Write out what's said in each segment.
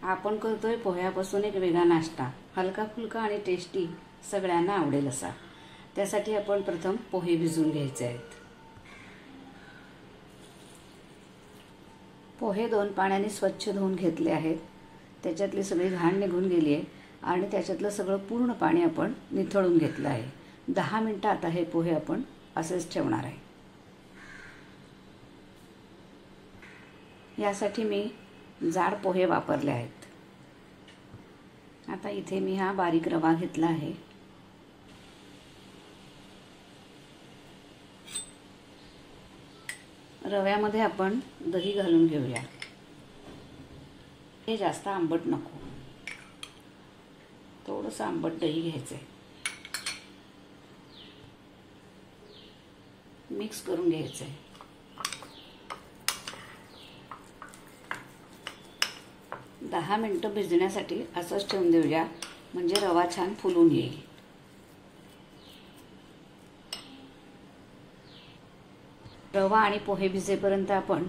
आपण करतोय पोह्यापासून एक वेगळा नाश्ता, हलका फुलका आणि टेस्टी, सगळ्यांना आवडेल असा। त्यासाठी आपण प्रथम पोहे भिजवून घ्यायचे आहेत। पोहे 2 पाण्याने स्वच्छ धुवून घेतले आहेत। त्याच्यातली सगळी घाण निघून गेली आहे आणि त्याच्यातलं सगळं पूर्ण पाणी आपण निथळून घेतलं आहे। 10 मिनिटं आता हे पोहे आपण असेच ठेवणार आहे। यासाठी मी जाड पोहे वापरले आहेत। आता इथे मी हा बारीक रवा घेतला आहे। रव्यामध्ये आपण दही घालून घेऊया। हे जास्त आंबट नको, थोडंसं आंबट दही घ्यायचं आहे। मिक्स करून घ्यायचं आहे। दहा मिनिटं भिजण्यासाठी असंच ठेवून देऊया, म्हणजे रवा छान फुलून येईल। रवा आणि पोहे भिजेपर्यंत आपण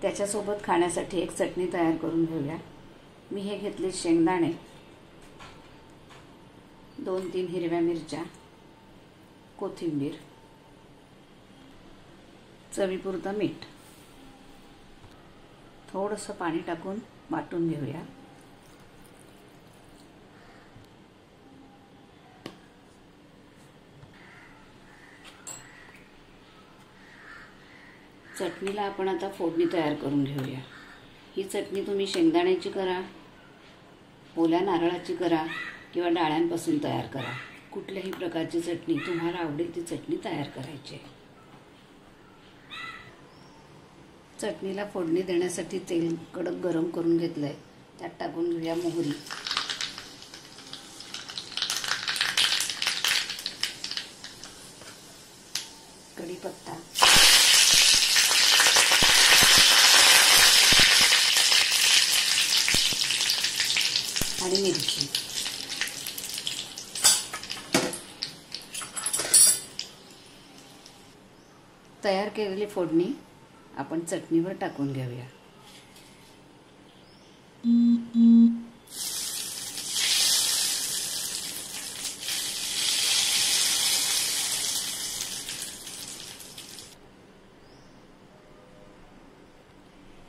त्याच्यासोबत खाण्यासाठी एक चटणी तयार करून घेऊया। मी हे घेतले शेंगदाणे, 2-3 हिरव्या मिरच्या, कोथिंबीर, चवीपुरतं मीठ, थोडंसं पाणी टाकून वाटून घेऊया। चटणीला आपण आता फोडणी तयार करून घेऊया। ही चटणी तुम्ही शेंगदाण्याची करा, ओल्या नारळाची करा किंवा डाळ्यांपासून तयार करा। कुठल्याही प्रकारची चटणी तुम्हाला आवडेल ती चटणी तयार करायची आहे। चटणीला फोडणी देण्यासाठी तेल कडक गरम करून घेतलंय। त्यात टाकून घेऊया मोहरी, कढीपत्ता, आणि मिरची। तयार केलेली फोडणी आपण चटणीवर टाकून घेऊया।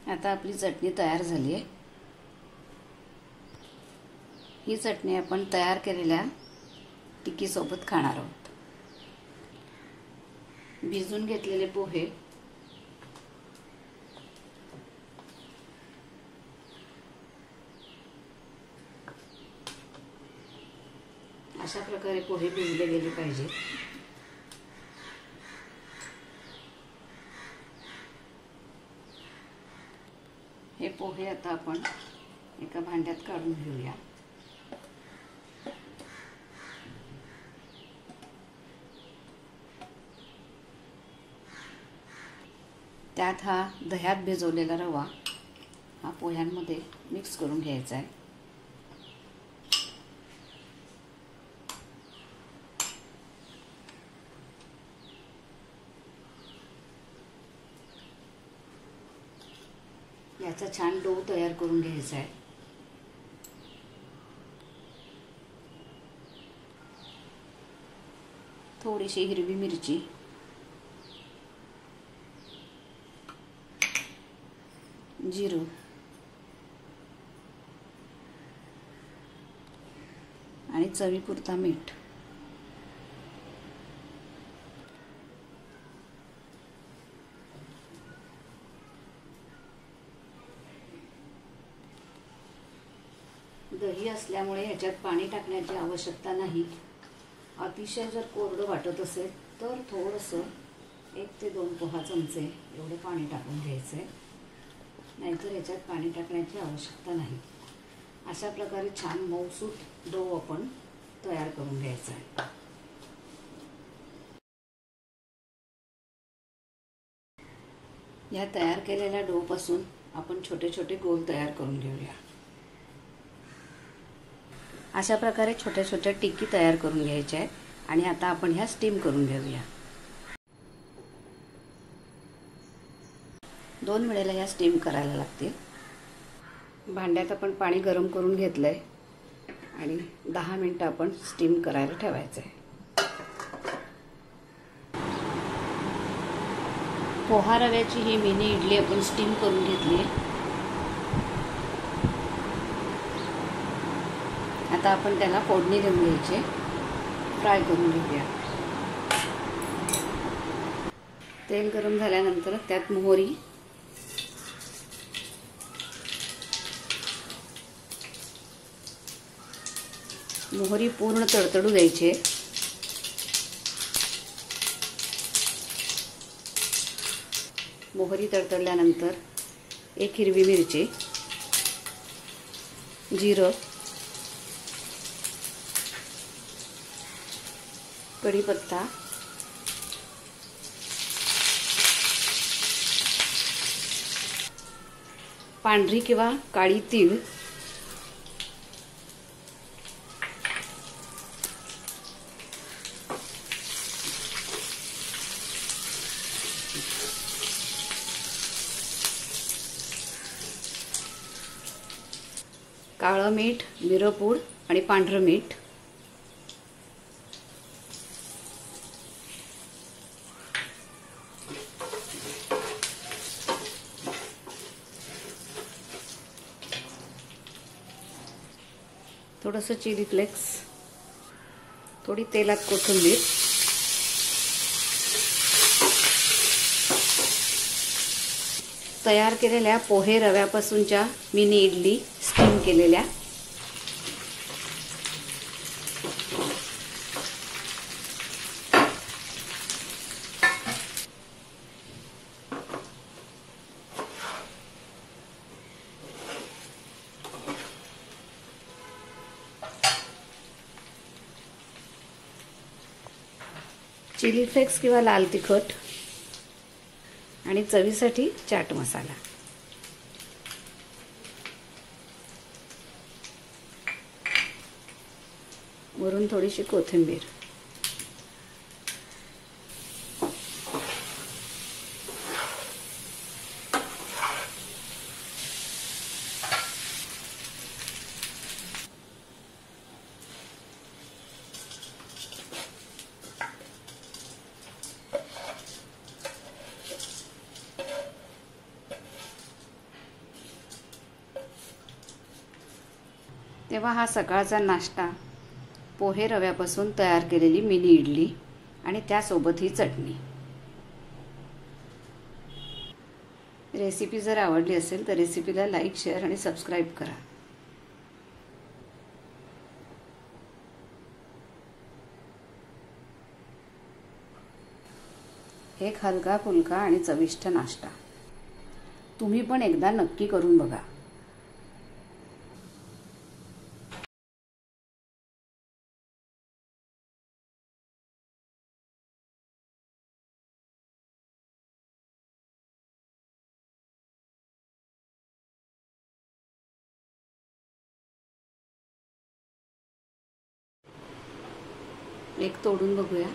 आता आपली चटणी तयार झाली आहे। ही चटणी आपण तयार केलेल्या टिक्की सोबत खाणार आहोत। भिजून घेतलेले पोहे अशा प्रकारे पोहे भिजले गेले पाहिजे। हे पोहे आता आपण एका भांड्यात काढून घेऊया। त्यात हा दह्यात भिजवलेला रवा हा पोह्यांमध्ये मिक्स करून घ्यायचा आहे। याचा छान डो तयार करून घ्यायचा आहे। थोडीशी हिरवी मिरची, जिरं, आणि चवीपुरता मीठ, दही असल्यामुळे ह्याच्यात पाणी टाकण्याची आवश्यकता नाही। अतिशय जर कोरडं वाटत असेल तर थोडंसं 1 ते 2 पोहा चमचे एवढे पाणी टाकून घ्यायचं आहे, नाहीतर ह्याच्यात पाणी टाकण्याची आवश्यकता नाही। अशा प्रकारे छान मऊसूत डो आपण तयार करून घ्यायचा आहे। या तयार केलेल्या डो पासून आपण छोटे छोटे गोल तयार करून घेऊया। अशा प्रकारे छोटे छोटे टिक्की तयार करून घ्यायचे आहेत आणि आता आपण ह्या स्टीम करून घेऊया। 2 वेळेला ह्या स्टीम करायला लागतील। भांड्यात आपण पाणी गरम करून घेतलंय आणि 10 मिनिटं आपण स्टीम करायला ठेवायचं आहे. पोहा रव्याची ही मिनी इडली आपण स्टीम करून घेतली आहे. आता आपण त्याला फोडणी देऊन घ्यायची, फ्राय करून घेऊया. तेल गरम झाल्यानंतर त्यात मोहरी पूर्ण तडतडू द्यायची. मोहरी तडतडल्यानंतर 1 हिरवी मिरची, जिरं, कढीपत्ता, पांढरी किंवा काळी तीळ, काळं मीठ, मिरपूड आणि पांढरं मीठ, थोडंसं चिली फ्लेक्स, थोडी तेलात कोथिंबीर, तयार केलेल्या पोहे रव्यापासूनच्या मिनी इडली स्टीम केलेल्या, चिली फ्लेक्स किंवा लाल तिखट आणि चवीसाठी चाट मसाला. वरून थोडीशी कोथिंबीर. तेव्हा हा सकाळचा नाश्ता, पोहे रव्यापासून तयार केलेली मिनी इडली आणि त्यासोबत ही चटणी. रेसिपी जर आवडली असेल तर रेसिपीला लाईक, शेअर आणि सबस्क्राईब करा. एक हलका फुलका आणि चविष्ट नाश्ता. तुम्ही पण एकदा नक्की करून बघा. एक तोडून बघूया.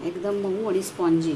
एकदम मऊ आणि स्पॉन्जी.